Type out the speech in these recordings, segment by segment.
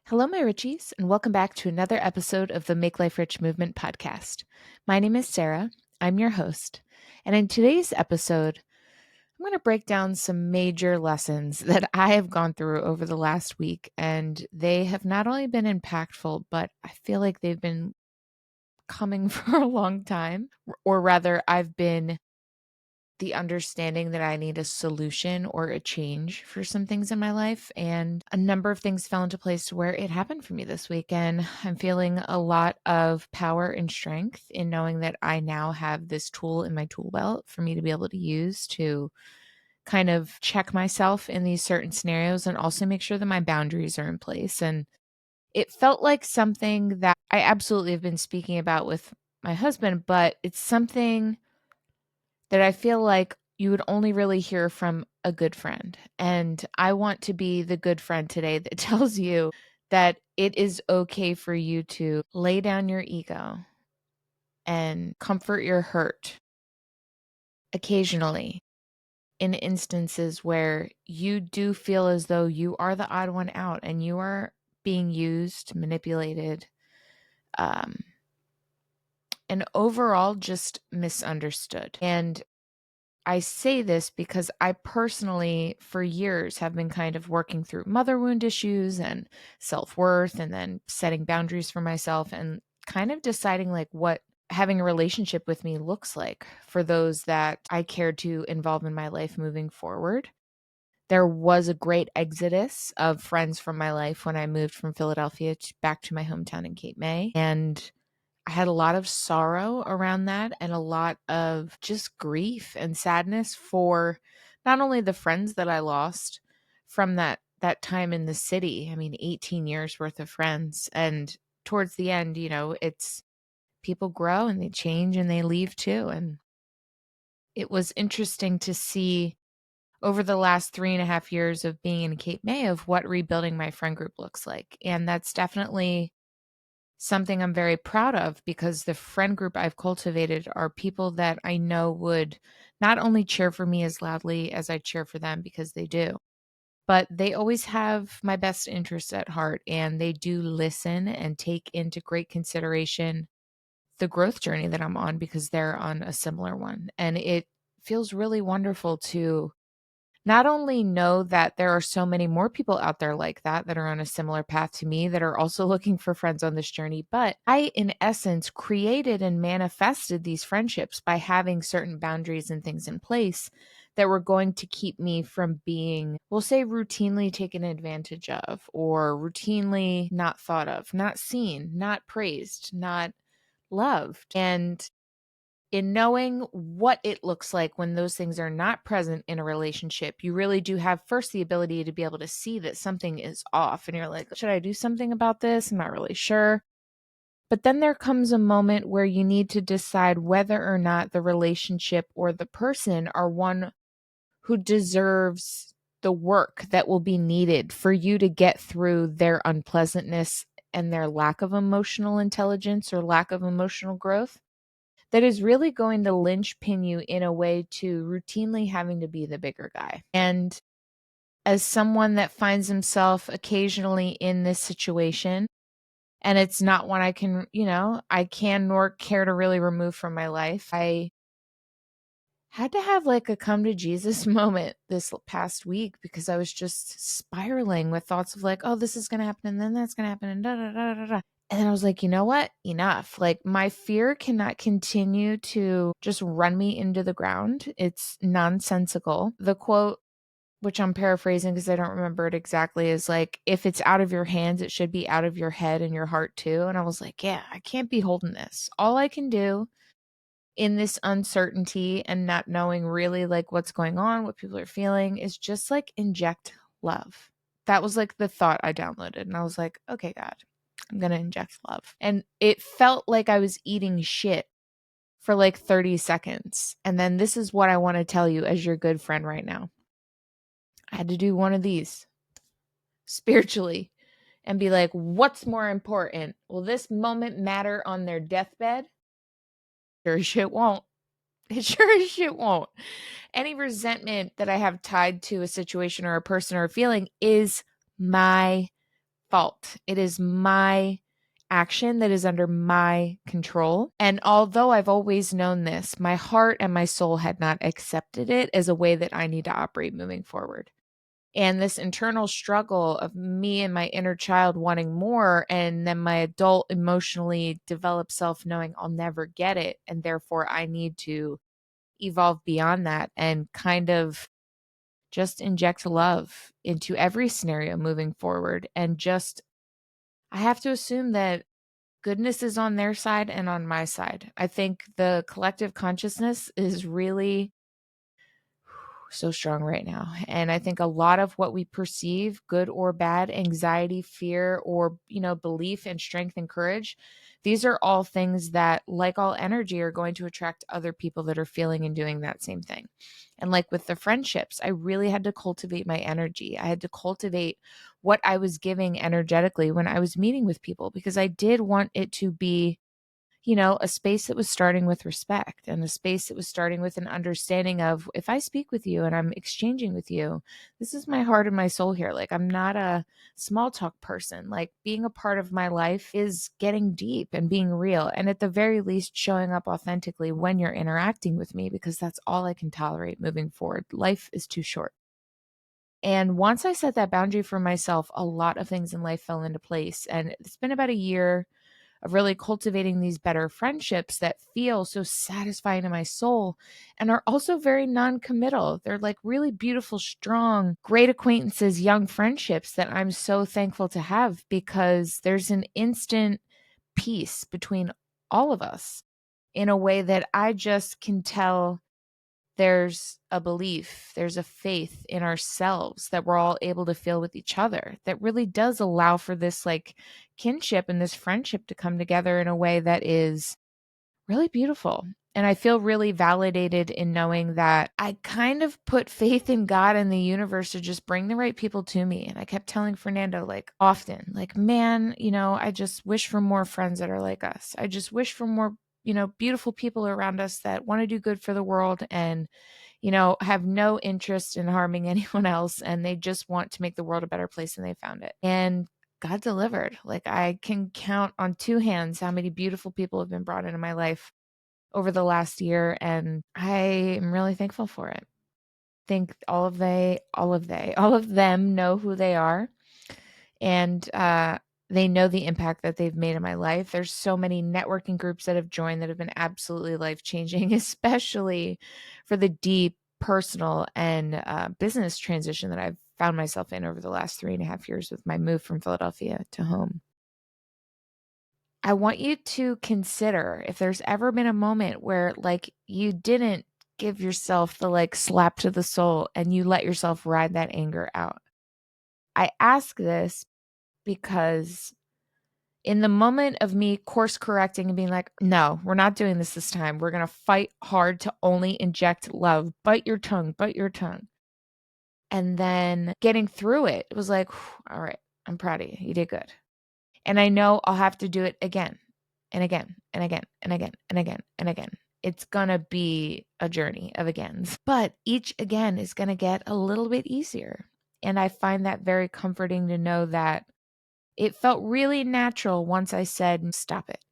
Hello, my Richies, and welcome back to another episode of the Make Life Rich Movement podcast. My name is Sara. I'm your host. And in today's episode, I'm going to break down some major lessons that I have gone through over the last week. And they have not only been impactful, but I feel like they've been coming for a long time. Or rather, I've been the understanding that I need a solution or a change for some things in my life. And a number of things fell into place to where it happened for me this week. And I'm feeling a lot of power and strength in knowing that I now have this tool in my tool belt for me to be able to use to kind of check myself in these certain scenarios and also make sure that my boundaries are in place. And it felt like something that I absolutely have been speaking about with my husband, but it's something that I feel like you would only really hear from a good friend. And I want to be the good friend today that tells you that it is okay for you to lay down your ego and comfort your hurt occasionally in instances where you do feel as though you are the odd one out and you are being used, manipulated, um, and overall just misunderstood. And I say this because I personally, for years, have been kind of working through mother wound issues and self-worth and then setting boundaries for myself and kind of deciding like what having a relationship with me looks like for those that I care to involve in my life moving forward. There was a great exodus of friends from my life when I moved from Philadelphia back to my hometown in Cape May. And I had a lot of sorrow around that and a lot of just grief and sadness for not only the friends that I lost from that time in the city. I mean, 18 years worth of friends. And towards the end, it's people grow and they change and they leave too. And it was interesting to see over the last 3.5 years of being in Cape May of what rebuilding my friend group looks like. And that's definitely something I'm very proud of because the friend group I've cultivated are people that I know would not only cheer for me as loudly as I cheer for them because they do, but they always have my best interests at heart and they do listen and take into great consideration the growth journey that I'm on because they're on a similar one. And it feels really wonderful to not only know that there are so many more people out there like that are on a similar path to me that are also looking for friends on this journey, but I, in essence, created and manifested these friendships by having certain boundaries and things in place that were going to keep me from being, we'll say, routinely taken advantage of or routinely not thought of, not seen, not praised, not loved. And in knowing what it looks like when those things are not present in a relationship, you really do have first the ability to be able to see that something is off and you're like, should I do something about this? I'm not really sure. But then there comes a moment where you need to decide whether or not the relationship or the person are one who deserves the work that will be needed for you to get through their unpleasantness and their lack of emotional intelligence or lack of emotional growth that is really going to linchpin you in a way to routinely having to be the bigger guy. And as someone that finds himself occasionally in this situation, and it's not one I can nor care to really remove from my life. I had to have like a come to Jesus moment this past week because I was just spiraling with thoughts of like, oh, this is going to happen and then that's going to happen and da da da da da. And then I was like, you know what? Enough. Like my fear cannot continue to just run me into the ground. It's nonsensical. The quote, which I'm paraphrasing because I don't remember it exactly, is like, if it's out of your hands, it should be out of your head and your heart too. And I was like, yeah, I can't be holding this. All I can do in this uncertainty and not knowing really like what's going on, what people are feeling is just like inject love. That was like the thought I downloaded. And I was like, okay, God, I'm going to inject love. And it felt like I was eating shit for like 30 seconds. And then this is what I want to tell you as your good friend right now. I had to do one of these spiritually and be like, what's more important? Will this moment matter on their deathbed? Sure as shit won't. It sure as shit won't. Any resentment that I have tied to a situation or a person or a feeling is my fault. It is my action that is under my control. And although I've always known this, my heart and my soul had not accepted it as a way that I need to operate moving forward. And this internal struggle of me and my inner child wanting more, and then my adult emotionally developed self knowing I'll never get it. And therefore, I need to evolve beyond that and kind of just inject love into every scenario moving forward. And just, I have to assume that goodness is on their side and on my side. I think the collective consciousness is really so strong right now. And I think a lot of what we perceive, good or bad, anxiety, fear, or, belief and strength and courage, these are all things that, like all energy, are going to attract other people that are feeling and doing that same thing. And like with the friendships, I really had to cultivate my energy. I had to cultivate what I was giving energetically when I was meeting with people, because I did want it to be, a space that was starting with respect, and a space that was starting with an understanding of, if I speak with you and I'm exchanging with you, this is my heart and my soul here. Like, I'm not a small talk person. Like, being a part of my life is getting deep and being real. And at the very least, showing up authentically when you're interacting with me, because that's all I can tolerate moving forward. Life is too short. And once I set that boundary for myself, a lot of things in life fell into place. And it's been about a year of really cultivating these better friendships that feel so satisfying to my soul and are also very non-committal. They're like really beautiful, strong, great acquaintances, young friendships that I'm so thankful to have, because there's an instant peace between all of us in a way that I just can tell. There's a belief, there's a faith in ourselves that we're all able to feel with each other, that really does allow for this like kinship and this friendship to come together in a way that is really beautiful. And I feel really validated in knowing that I kind of put faith in God and the universe to just bring the right people to me. And I kept telling Fernando, like, often, like, man, I just wish for more friends that are like us. I just wish for more, beautiful people around us that want to do good for the world and, have no interest in harming anyone else. And they just want to make the world a better place than they found it. And God delivered. Like, I can count on two hands how many beautiful people have been brought into my life over the last year, and I am really thankful for it. I think all of them know who they are, and they know the impact that they've made in my life. There's so many networking groups that have joined that have been absolutely life-changing, especially for the deep personal and business transition that I've found myself in over the last 3.5 years with my move from Philadelphia to home. I want you to consider if there's ever been a moment where like you didn't give yourself the like slap to the soul and you let yourself ride that anger out. I ask this because in the moment of me course correcting and being like, no, we're not doing this time. We're going to fight hard to only inject love. Bite your tongue, bite your tongue. And then getting through it, it was like, all right, I'm proud of you. You did good. And I know I'll have to do it again and again and again and again and again and again. It's going to be a journey of agains, but each again is going to get a little bit easier. And I find that very comforting to know that it felt really natural once I said, stop it,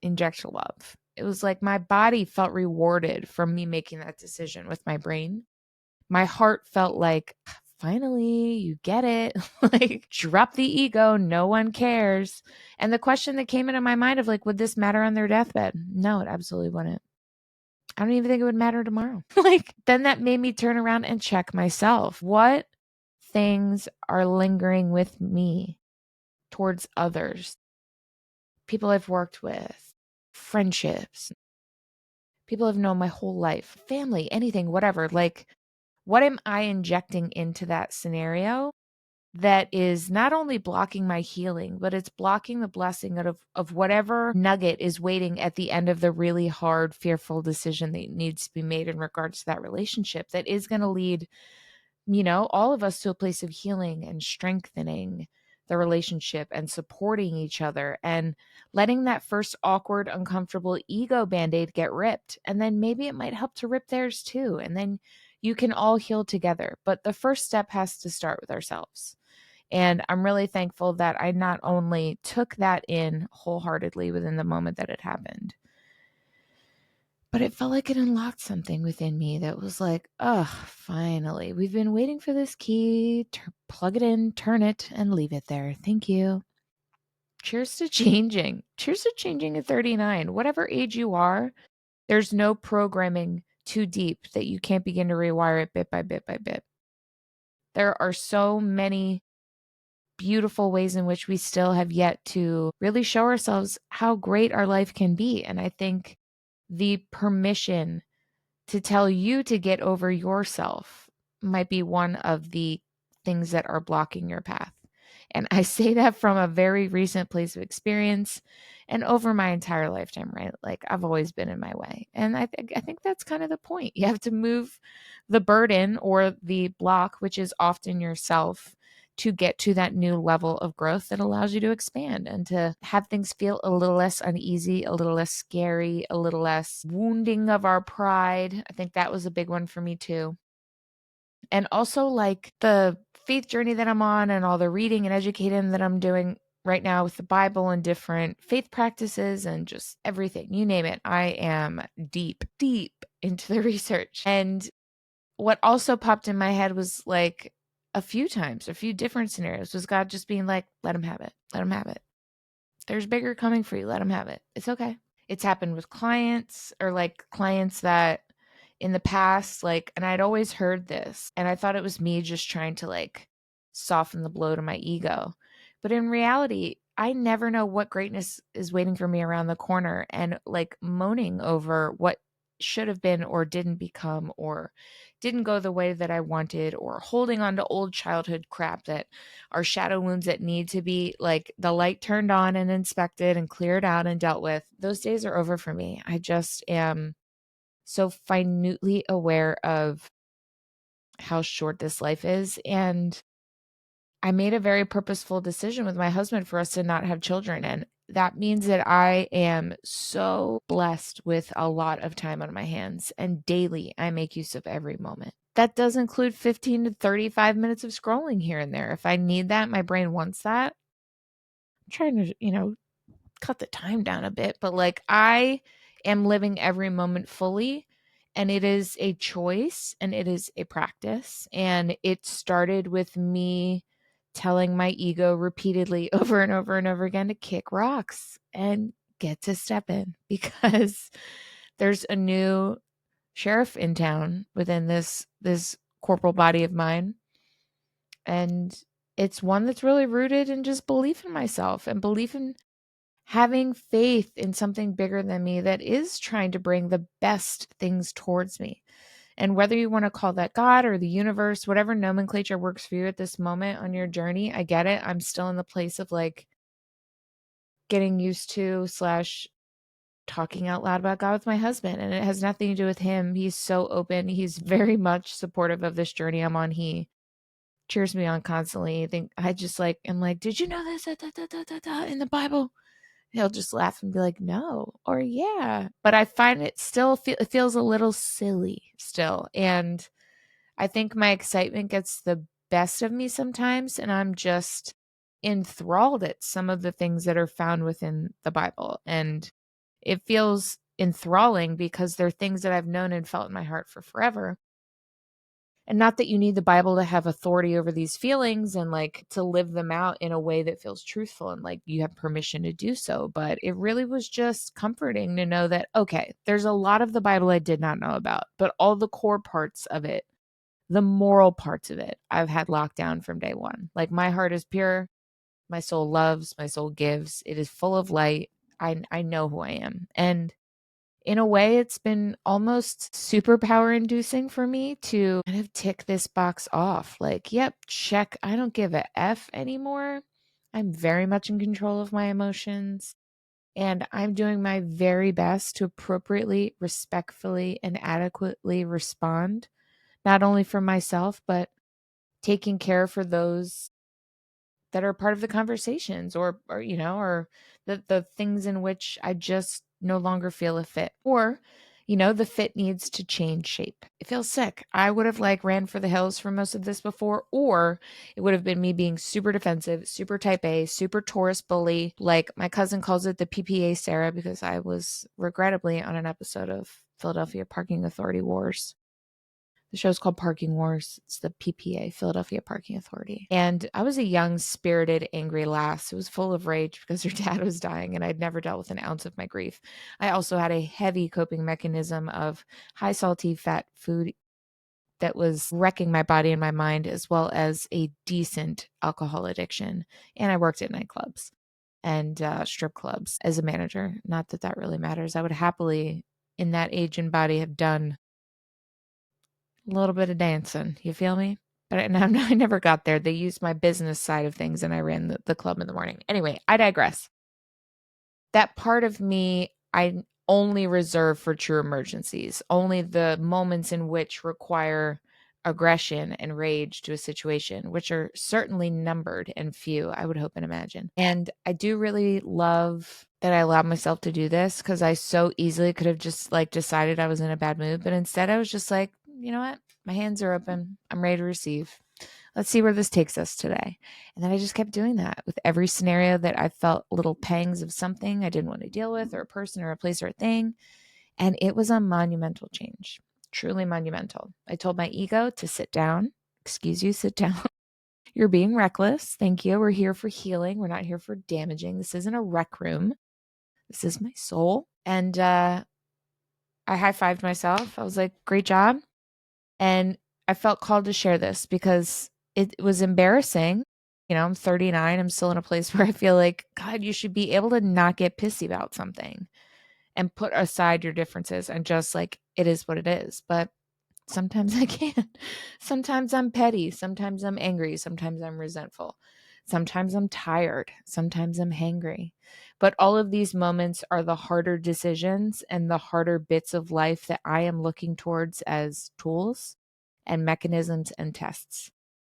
inject love. It was like my body felt rewarded from me making that decision with my brain. My heart felt like, finally, you get it. Like, drop the ego. No one cares. And the question that came into my mind of like, would this matter on their deathbed? No, it absolutely wouldn't. I don't even think it would matter tomorrow. Like, then that made me turn around and check myself. What things are lingering with me towards others? People I've worked with, friendships, people I've known my whole life, family, anything, whatever. Like, what am I injecting into that scenario that is not only blocking my healing, but it's blocking the blessing of whatever nugget is waiting at the end of the really hard, fearful decision that needs to be made in regards to that relationship that is going to lead, all of us to a place of healing and strengthening the relationship and supporting each other and letting that first awkward, uncomfortable ego band-aid get ripped. And then maybe it might help to rip theirs too. And then you can all heal together. But the first step has to start with ourselves. And I'm really thankful that I not only took that in wholeheartedly within the moment that it happened, but it felt like it unlocked something within me that was like, oh, finally, we've been waiting for this key. Plug it in, turn it, and leave it there. Thank you. Cheers to changing. Cheers to changing at 39. Whatever age you are, there's no programming too deep that you can't begin to rewire it bit by bit by bit. There are so many beautiful ways in which we still have yet to really show ourselves how great our life can be. And I think the permission to tell you to get over yourself might be one of the things that are blocking your path. And I say that from a very recent place of experience and over my entire lifetime, right? Like I've always been in my way. And I think that's kind of the point. You have to move the burden or the block, which is often yourself, to get to that new level of growth that allows you to expand and to have things feel a little less uneasy, a little less scary, a little less wounding of our pride. I think that was a big one for me too. And also like the faith journey that I'm on and all the reading and educating that I'm doing right now with the Bible and different faith practices and just everything, you name it. I am deep, deep into the research. And what also popped in my head was like a few times, a few different scenarios was God just being like, let him have it. Let him have it. There's bigger coming for you. Let him have it. It's okay. It's happened with clients or like clients that in the past, like, and I'd always heard this and I thought it was me just trying to like soften the blow to my ego. But in reality, I never know what greatness is waiting for me around the corner and like moaning over what should have been or didn't become or didn't go the way that I wanted or holding on to old childhood crap that are shadow wounds that need to be like the light turned on and inspected and cleared out and dealt with. Those days are over for me. I just am so minutely aware of how short this life is. And I made a very purposeful decision with my husband for us to not have children. And that means that I am so blessed with a lot of time on my hands. And daily, I make use of every moment. That does include 15 to 35 minutes of scrolling here and there. If I need that, my brain wants that. I'm trying to, cut the time down a bit, but like I am living every moment fully. And it is a choice and it is a practice. And it started with me telling my ego repeatedly over and over and over again to kick rocks and get to step in because there's a new sheriff in town within this corporal body of mine. And it's one that's really rooted in just belief in myself and belief in having faith in something bigger than me that is trying to bring the best things towards me. And whether you want to call that God or the universe, whatever nomenclature works for you at this moment on your journey, I get it. I'm still in the place of like getting used to slash talking out loud about God with my husband. And it has nothing to do with him. He's so open. He's very much supportive of this journey I'm on. He cheers me on constantly. I think I just like, I'm like, did you know this in the Bible? He'll just laugh and be like, no, or yeah. But I find it still it feels a little silly still. And I think my excitement gets the best of me sometimes. And I'm just enthralled at some of the things that are found within the Bible. And it feels enthralling because they're things that I've known and felt in my heart for forever. And not that you need the Bible to have authority over these feelings and like to live them out in a way that feels truthful and like you have permission to do so. But it really was just comforting to know that, okay, there's a lot of the Bible I did not know about, but all the core parts of it, the moral parts of it, I've had locked down from day one. Like my heart is pure. My soul loves, my soul gives. It is full of light. I know who I am. And in a way, it's been almost superpower inducing for me to kind of tick this box off. Like, yep, check. I don't give a F anymore. I'm very much in control of my emotions. And I'm doing my very best to appropriately, respectfully, and adequately respond, not only for myself, but taking care for those that are part of the conversations or the things in which I just no longer feel a fit. Or The fit needs to change shape. It feels sick. I would have ran for the hills for most of this before, or it would have been me being super defensive, super type A, super Taurus bully. Like my cousin calls it the PPA Sara, because I was regrettably on an episode of Philadelphia Parking Authority Wars. The show's called Parking Wars. It's the PPA, Philadelphia Parking Authority. And I was a young, spirited, angry lass who was full of rage because her dad was dying, and I'd never dealt with an ounce of my grief. I also had a heavy coping mechanism of high salty fat food that was wrecking my body and my mind, as well as a decent alcohol addiction. And I worked at nightclubs and strip clubs as a manager. Not that that really matters. I would happily, in that age and body, have done a little bit of dancing. You feel me? But I never got there. They used my business side of things, and I ran the club in the morning. Anyway, I digress. That part of me, I only reserve for true emergencies, only the moments in which require aggression and rage to a situation, which are certainly numbered and few, I would hope and imagine. And I do really love that I allowed myself to do this, because I so easily could have just decided I was in a bad mood. But instead, I was just like, you know what? My hands are open. I'm ready to receive. Let's see where this takes us today. And then I just kept doing that with every scenario that I felt little pangs of something I didn't want to deal with, or a person or a place or a thing. And it was a monumental change, truly monumental. I told my ego to sit down. Excuse you, sit down. You're being reckless. Thank you. We're here for healing. We're not here for damaging. This isn't a rec room. This is my soul. And I high-fived myself. I was like, great job. And I felt called to share this because it was embarrassing. I'm 39. I'm still in a place where I feel like, God, you should be able to not get pissy about something and put aside your differences and just it is what it is. But sometimes I can't. Sometimes I'm petty. Sometimes I'm angry. Sometimes I'm resentful. Sometimes I'm tired. Sometimes I'm hangry. But all of these moments are the harder decisions and the harder bits of life that I am looking towards as tools and mechanisms and tests.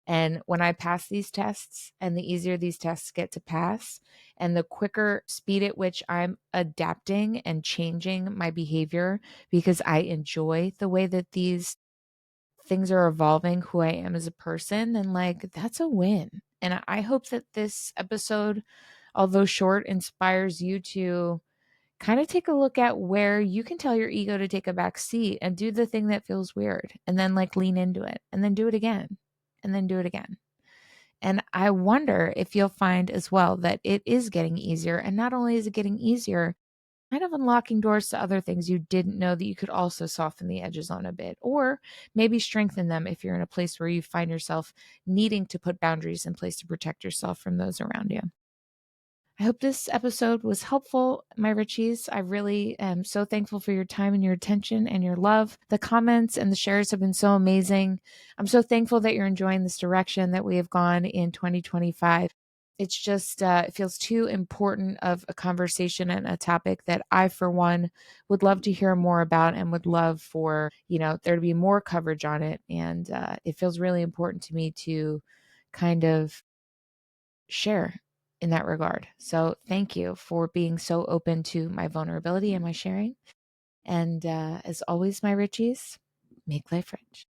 And when I pass these tests, and the easier these tests get to pass, and the quicker speed at which I'm adapting and changing my behavior because I enjoy the way that these things are evolving who I am as a person, then that's a win. And I hope that this episode, although short, inspires you to kind of take a look at where you can tell your ego to take a back seat and do the thing that feels weird, and then lean into it, and then do it again, and then do it again. And I wonder if you'll find as well that it is getting easier. And not only is it getting easier, kind of unlocking doors to other things you didn't know that you could also soften the edges on a bit, or maybe strengthen them if you're in a place where you find yourself needing to put boundaries in place to protect yourself from those around you. I hope this episode was helpful, my Richies. I really am so thankful for your time and your attention and your love. The comments and the shares have been so amazing. I'm so thankful that you're enjoying this direction that we have gone in 2025. It's just, it feels too important of a conversation and a topic that I, for one, would love to hear more about, and would love for, there to be more coverage on it. And it feels really important to me to kind of share in that regard. So thank you for being so open to my vulnerability and my sharing. And as always, my Richies, make life rich.